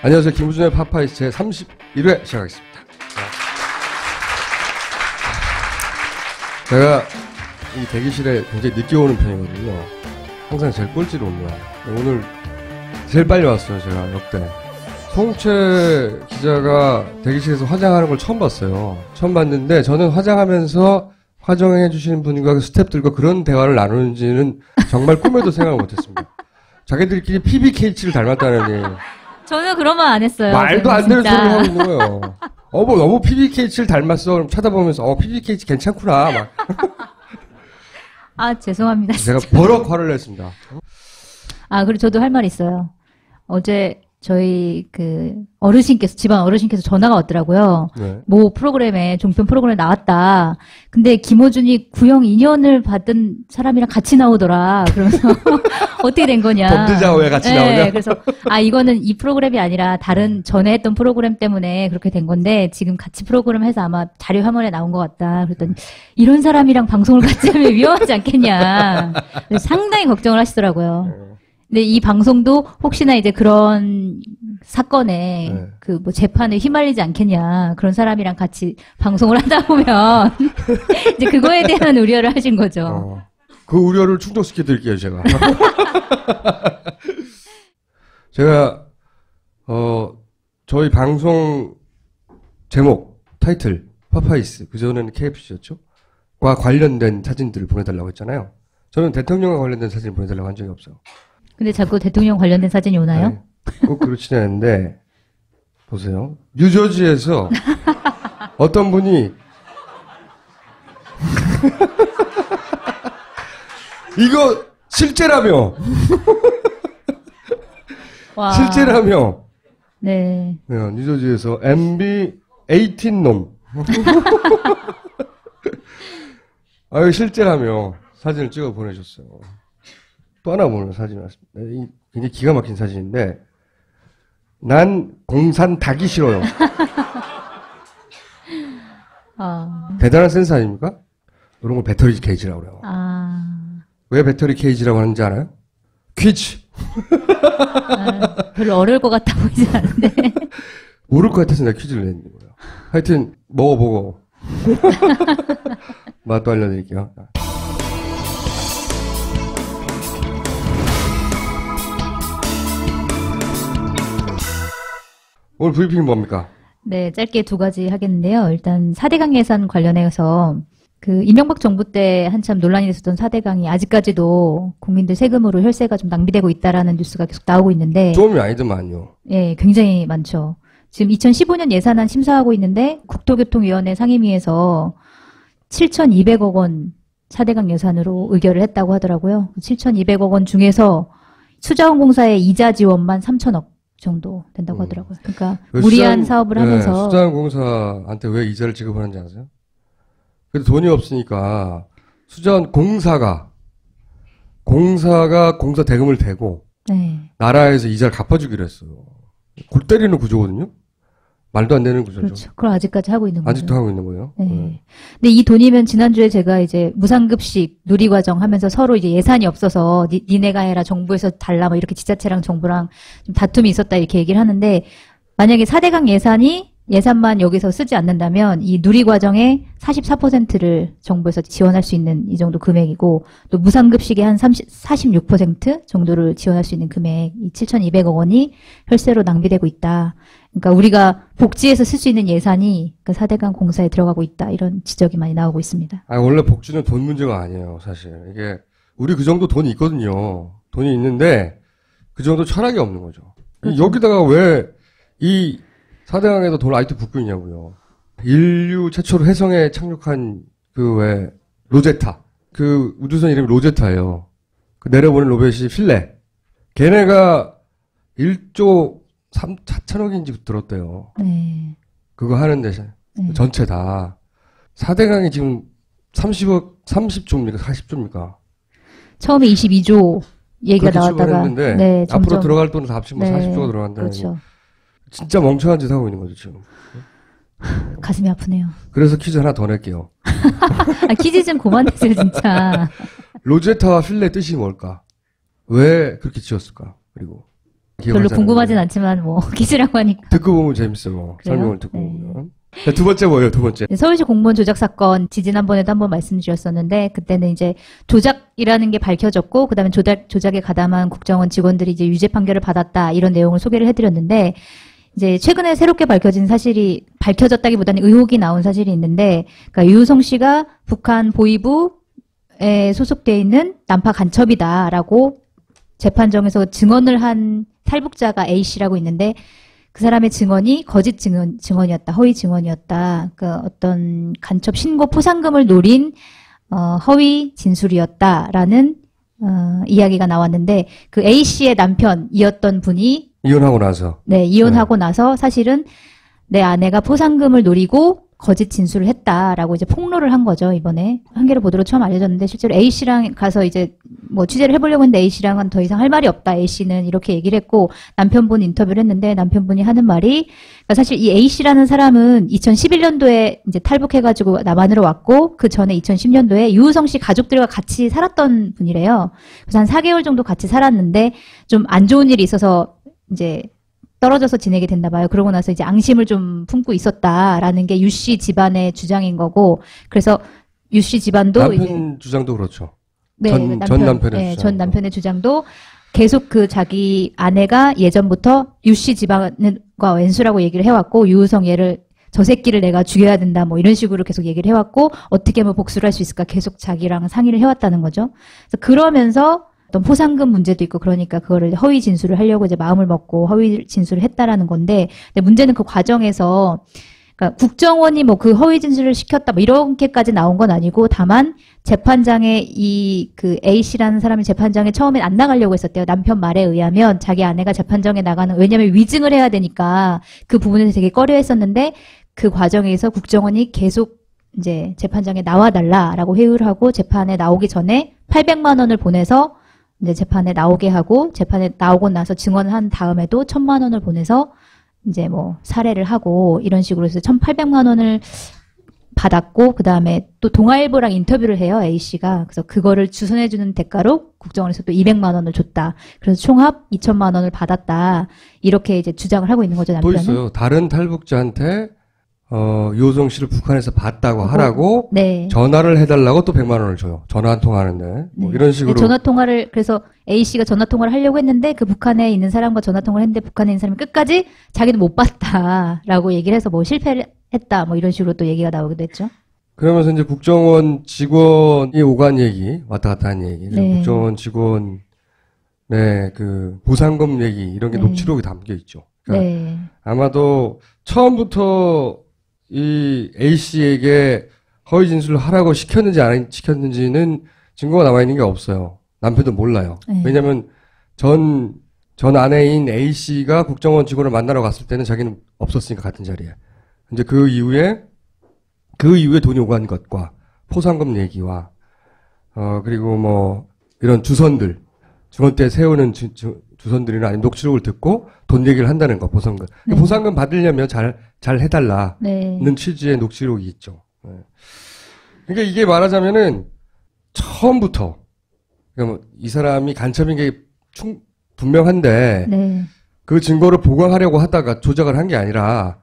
안녕하세요. 김우준의 파파이스 제 31회 시작하겠습니다. 제가 이 대기실에 굉장히 늦게 오는 편이거든요. 항상 제일 꼴찌로 옵니다. 오늘 제일 빨리 왔어요. 제가 역대. 송채 기자가 대기실에서 화장하는 걸 처음 봤어요. 처음 봤는데 저는 화장하면서 화정해 주시는 분과 스태프들과 그런 대화를 나누는지는 정말 꿈에도 생각을 못했습니다. 자기들끼리 PBK치를 닮았다는 얘기. 저는 그런 말 안 했어요. 말도 안 되는 소리를 하고 있는 거예요. 뭐 너무 PBK치를 닮았어. 그럼 쳐다보면서 PBK치 괜찮구나. 막. 아, 죄송합니다. 제가 버럭 화를 냈습니다. 그리고 저도 할 말 있어요. 어제 저희 집안 어르신께서 전화가 왔더라고요. 네. 모 프로그램에, 종편 프로그램에 나왔다. 근데 김어준이 구형 2년을 받은 사람이랑 같이 나오더라. 그러면서 어떻게 된 거냐. 범죄자 왜 같이 나오냐. 그래서 이거는 이 프로그램이 아니라 다른 전에 했던 프로그램 때문에 그렇게 된 건데 지금 같이 프로그램 해서 아마 자료 화면에 나온 것 같다. 그랬더니 이런 사람이랑 방송을 같이 하면 위험하지 않겠냐. 상당히 걱정을 하시더라고요. 근데 이 방송도 혹시나 이제 그런 사건에 재판에 휘말리지 않겠냐. 그런 사람이랑 같이 방송을 하다 보면 이제 그거에 대한 우려를 하신 거죠. 그 우려를 충족시켜 드릴게요, 제가. 제가 저희 방송 제목, 타이틀, 파파이스, 그전에는 KFC였죠? 과 관련된 사진들을 보내달라고 했잖아요. 저는 대통령과 관련된 사진을 보내달라고 한 적이 없어요. 근데 자꾸 대통령 관련된 사진이 오나요? 네, 꼭 그렇진 않은데, 보세요. 뉴저지에서 어떤 분이, 이거 실제라며! 와. 실제라며! 네. 네, 뉴저지에서 MB 18놈. 이거 실제라며 사진을 찍어 보내셨어요. 또 하나 보는 사진이 왔습니다. 굉장히 기가 막힌 사진인데, 난 공산 닭이 싫어요. 대단한 센스 아닙니까? 이런 걸 배터리 케이지라고 그래요. 왜 배터리 케이지라고 하는지 알아요? 퀴즈! 별로 어려울 것 같아 보이지 않는데. 모를 것 같아서 내가 퀴즈를 냈는 거예요. 하여튼, 먹어보고. 맛도 알려드릴게요. 오늘 브리핑이 뭡니까? 네, 짧게 두 가지 하겠는데요. 일단 4대강 예산 관련해서 이명박 정부 때 한참 논란이 됐었던 4대강이 아직까지도 국민들 세금으로 혈세가 좀 낭비되고 있다라는 뉴스가 계속 나오고 있는데 좀이 아니더만요. 예, 굉장히 많죠. 지금 2015년 예산안 심사하고 있는데 국토교통위원회 상임위에서 7,200억 원 4대강 예산으로 의결을 했다고 하더라고요. 7,200억 원 중에서 수자원공사의 이자 지원만 3,000억 정도 된다고 하더라고요. 그러니까 무리한 사업을 하면서 수자원공사한테 왜 이자를 지급하는지 아세요? 그래도 돈이 없으니까 수자원공사가 공사 대금을 대고 나라에서 이자를 갚아주기로 했어요. 골 때리는 구조거든요. 말도 안 되는 구조죠. 그렇죠. 그걸 아직까지 하고 있는 거죠. 아직도 하고 있는 거예요. 네. 근데 이 돈이면 지난주에 제가 이제 무상급식 누리과정 하면서 서로 이제 예산이 없어서 니네가 해라 정부에서 달라 뭐 이렇게 지자체랑 정부랑 좀 다툼이 있었다 이렇게 얘기를 하는데 만약에 4대강 예산만 여기서 쓰지 않는다면 이 누리과정의 44%를 정부에서 지원할 수 있는 이 정도 금액이고 또 무상급식의 한 46% 정도를 지원할 수 있는 금액 이 7,200억 원이 혈세로 낭비되고 있다. 그러니까 우리가 복지에서 쓸 수 있는 예산이 그 4대강 공사에 들어가고 있다. 이런 지적이 많이 나오고 있습니다. 원래 복지는 돈 문제가 아니에요, 사실. 이게 우리 그 정도 돈이 있거든요. 돈이 있는데 그 정도 철학이 없는 거죠. 그렇죠. 여기다가 왜 이 4대강에도 돈을 아직도 붓고 있냐고요. 인류 최초로 혜성에 착륙한 로제타. 우주선 이름이 로제타예요. 내려보낸 로켓이 필레. 걔네가 1조 4천억인지 들었대요. 네. 그거 하는데, 전체 다. 4대강이 지금 30조입니까? 40조입니까? 처음에 22조 얘기가 나왔다가. 네, 앞으로 들어갈 돈은 다 합치면 40조가 들어간다는. 그렇죠. 진짜 멍청한 짓 하고 있는 거죠, 지금. 가슴이 아프네요. 그래서 퀴즈 하나 더 낼게요. 퀴즈 좀 그만하세요, 진짜. 로제타와 필레 뜻이 뭘까? 왜 그렇게 지었을까? 그리고 별로 기억하지 궁금하진 않아요. 않지만 뭐 기시라고 하니까. 듣고 보면 재밌어요. 그래요? 설명을 듣고 네. 보면. 자, 두 번째 뭐예요? 두 번째. 서울시 공무원 조작 사건 지지난번에도 한번 말씀드렸었는데 그때는 이제 조작이라는 게 밝혀졌고 그다음에 조작에 가담한 국정원 직원들이 이제 유죄 판결을 받았다 이런 내용을 소개를 해드렸는데 이제 최근에 새롭게 밝혀진 사실이 밝혀졌다기보다는 의혹이 나온 사실이 있는데 그러니까 유우성 씨가 북한 보위부에 소속돼 있는 난파 간첩이다라고 재판정에서 증언을 한 탈북자가 A 씨라고 있는데 그 사람의 증언이 거짓 증언이었다. 허위 증언이었다. 그 어떤 간첩 신고 포상금을 노린 허위 진술이었다라는 이야기가 나왔는데 그 A 씨의 남편이었던 분이 이혼하고 나서. 네, 이혼하고 나서 사실은 내 아내가 포상금을 노리고 거짓 진술을 했다라고 이제 폭로를 한 거죠, 이번에. 한겨레 보도로 처음 알려졌는데 실제로 A 씨랑 가서 이제 뭐 취재를 해보려고 했는데 A 씨랑은 더 이상 할 말이 없다. A 씨는 이렇게 얘기를 했고 남편분 인터뷰를 했는데 남편분이 하는 말이 그러니까 사실 이 A 씨라는 사람은 2011년도에 이제 탈북해가지고 남한으로 왔고 그 전에 2010년도에 유우성 씨 가족들과 같이 살았던 분이래요. 그래서 한 4개월 정도 같이 살았는데 좀 안 좋은 일이 있어서 이제 떨어져서 지내게 됐나 봐요. 그러고 나서 이제 앙심을 좀 품고 있었다라는 게 유 씨 집안의 주장인 거고, 그래서 유 씨 집안도 남편 이제 주장도 그렇죠. 네, 전 남편의 네, 주장도. 전 남편의 주장도 계속 그 자기 아내가 예전부터 유 씨 집안과 왼수라고 얘기를 해왔고 유우성 얘를 저 새끼를 내가 죽여야 된다 뭐 이런 식으로 계속 얘기를 해왔고 어떻게 하면 복수를 할 수 있을까 계속 자기랑 상의를 해왔다는 거죠. 그래서 그러면서 어떤 포상금 문제도 있고 그러니까 그거를 허위 진술을 하려고 이제 마음을 먹고 허위 진술을 했다라는 건데 근데 문제는 그 과정에서 그러니까 국정원이 뭐 그 허위 진술을 시켰다 뭐 이렇게까지 나온 건 아니고 다만 재판장에 이 그 A 씨라는 사람이 재판장에 처음엔 안 나가려고 했었대요. 남편 말에 의하면 자기 아내가 재판장에 나가는 왜냐면 위증을 해야 되니까 그 부분에서 되게 꺼려했었는데 그 과정에서 국정원이 계속 이제 재판장에 나와달라라고 회유를 하고 재판에 나오기 전에 800만 원을 보내서 이제 재판에 나오게 하고 재판에 나오고 나서 증언을 한 다음에도 1,000만 원을 보내서 이제 뭐 살해를 하고 이런 식으로 해서 1,800만 원을 받았고 그다음에 또 동아일보랑 인터뷰를 해요. A 씨가. 그래서 그거를 주선해주는 대가로 국정원에서 또 200만 원을 줬다. 그래서 총합 2,000만 원을 받았다. 이렇게 이제 주장을 하고 있는 거죠, 또 남편은. 있어요. 다른 탈북자한테 유호성 씨를 북한에서 봤다고 하라고 네. 전화를 해달라고 또 100만 원을 줘요. 전화 한 통화하는데 뭐 네. 이런 식으로. 전화 통화를 그래서 A 씨가 전화 통화를 하려고 했는데 그 북한에 있는 사람과 전화 통화를 했는데 북한에 있는 사람이 끝까지 자기는 못 봤다라고 얘기를 해서 뭐 실패를 했다 뭐 이런 식으로 또 얘기가 나오기도 했죠. 그러면서 이제 국정원 직원이 오간 얘기 왔다 갔다 한 얘기. 네. 국정원 직원 그 보상금 얘기 이런 게 네. 녹취록이 담겨 있죠. 그러니까 네. 아마도 처음부터 이 A 씨에게 허위 진술을 하라고 시켰는지 안 시켰는지는 증거가 남아 있는 게 없어요. 남편도 몰라요. 네. 왜냐하면 전 아내인 A 씨가 국정원 직원을 만나러 갔을 때는 자기는 없었으니까 같은 자리에. 이제 그 이후에 돈이 오간 것과 포상금 얘기와 그리고 뭐 이런 주선들 증언대 세우는 주선들이나 아니면 녹취록을 듣고 돈 얘기를 한다는 거 보상금. 네. 보상금 받으려면 잘 해달라는 네. 취지의 녹취록이 있죠. 네. 그러니까 이게 말하자면은 처음부터 그러니까 뭐 이 사람이 간첩인 게 분명한데 네. 그 증거를 보강하려고 하다가 조작을 한 게 아니라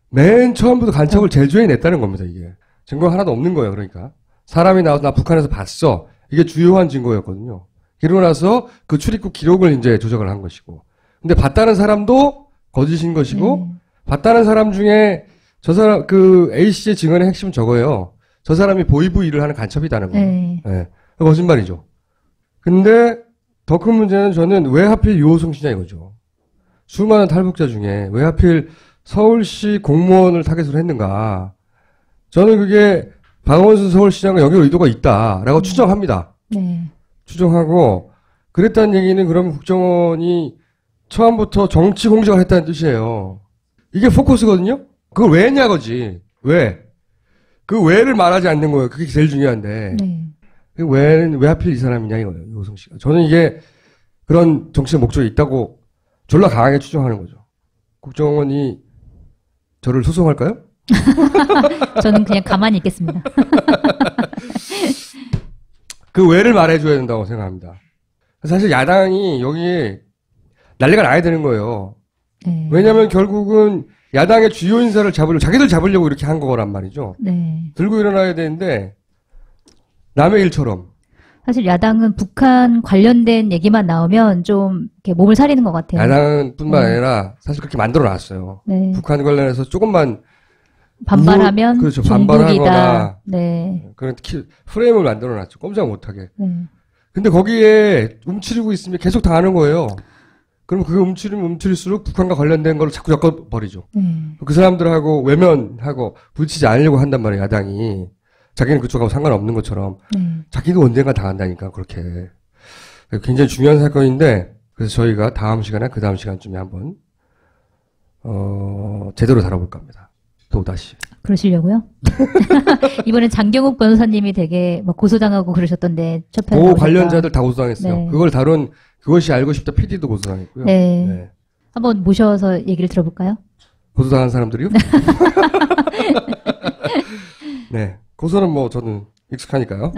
맨 처음부터 간첩을 제조해 냈다는 겁니다. 이게 증거 하나도 없는 거예요. 그러니까 사람이 나와서 나 북한에서 봤어. 이게 주요한 증거였거든요. 그러고 나서 그 출입국 기록을 이제 조작을 한 것이고. 근데 봤다는 사람도 거짓인 것이고, 봤다는 사람 중에 저 사람, 그 A씨의 증언의 핵심은 저거예요. 저 사람이 보위부 일을 하는 간첩이다는 거예요. 네. 네. 거짓말이죠. 근데 더 큰 문제는 저는 왜 하필 유호성 씨냐 이거죠. 수많은 탈북자 중에 왜 하필 서울시 공무원을 타겟으로 했는가. 저는 그게 박원순 서울시장과 연결 의도가 있다라고 추정합니다. 네. 추정하고 그랬다는 얘기는 그러면 국정원이 처음부터 정치 공작을 했다는 뜻이에요. 이게 포커스거든요. 그걸 왜 했냐고지. 왜? 그 왜를 말하지 않는 거예요. 그게 제일 중요한데. 네. 왜 하필 이 사람이냐 이거예요. 유호성 씨가. 저는 이게 그런 정치적 목적이 있다고 졸라 강하게 추정하는 거죠. 국정원이 저를 소송할까요? 저는 그냥 가만히 있겠습니다. 그 왜를 말해줘야 된다고 생각합니다. 사실 야당이 여기에 난리가 나야 되는 거예요. 네. 왜냐하면 결국은 야당의 주요 인사를 잡으려고 자기들 잡으려고 이렇게 한 거란 말이죠. 네. 들고 일어나야 되는데 남의 일처럼. 사실 야당은 북한 관련된 얘기만 나오면 좀 이렇게 몸을 사리는 것 같아요. 야당뿐만 네. 아니라 사실 그렇게 만들어놨어요. 네. 북한 관련해서 조금만 반발하면 그렇죠. 종북이다. 반발하거나 네. 그런 프레임을 만들어놨죠. 꼼짝 못하게. 네. 근데 거기에 움츠리고 있으면 계속 당하는 거예요. 그럼 그 움츠리면 움츠릴수록 북한과 관련된 걸 자꾸 엮어버리죠. 그 사람들하고 외면하고 부딪히지 않으려고 한단 말이에요, 야당이. 자기는 그쪽하고 상관없는 것처럼. 자기도 언젠가 당한다니까, 그렇게. 굉장히 중요한 사건인데, 그래서 저희가 다음 시간에 그 다음 시간쯤에 한번, 제대로 다뤄볼까 합니다. 또다시. 그러시려고요? 이번엔 장경욱 변호사님이 되게 막 고소당하고 그러셨던데 첫 편에 그 나오셨다. 관련자들 다 고소당했어요. 네. 그걸 다룬 그것이 알고 싶다 PD도 고소당했고요. 네. 네. 한번 모셔서 얘기를 들어볼까요? 고소당한 사람들이요? 네. 고소는 뭐 저는 익숙하니까요.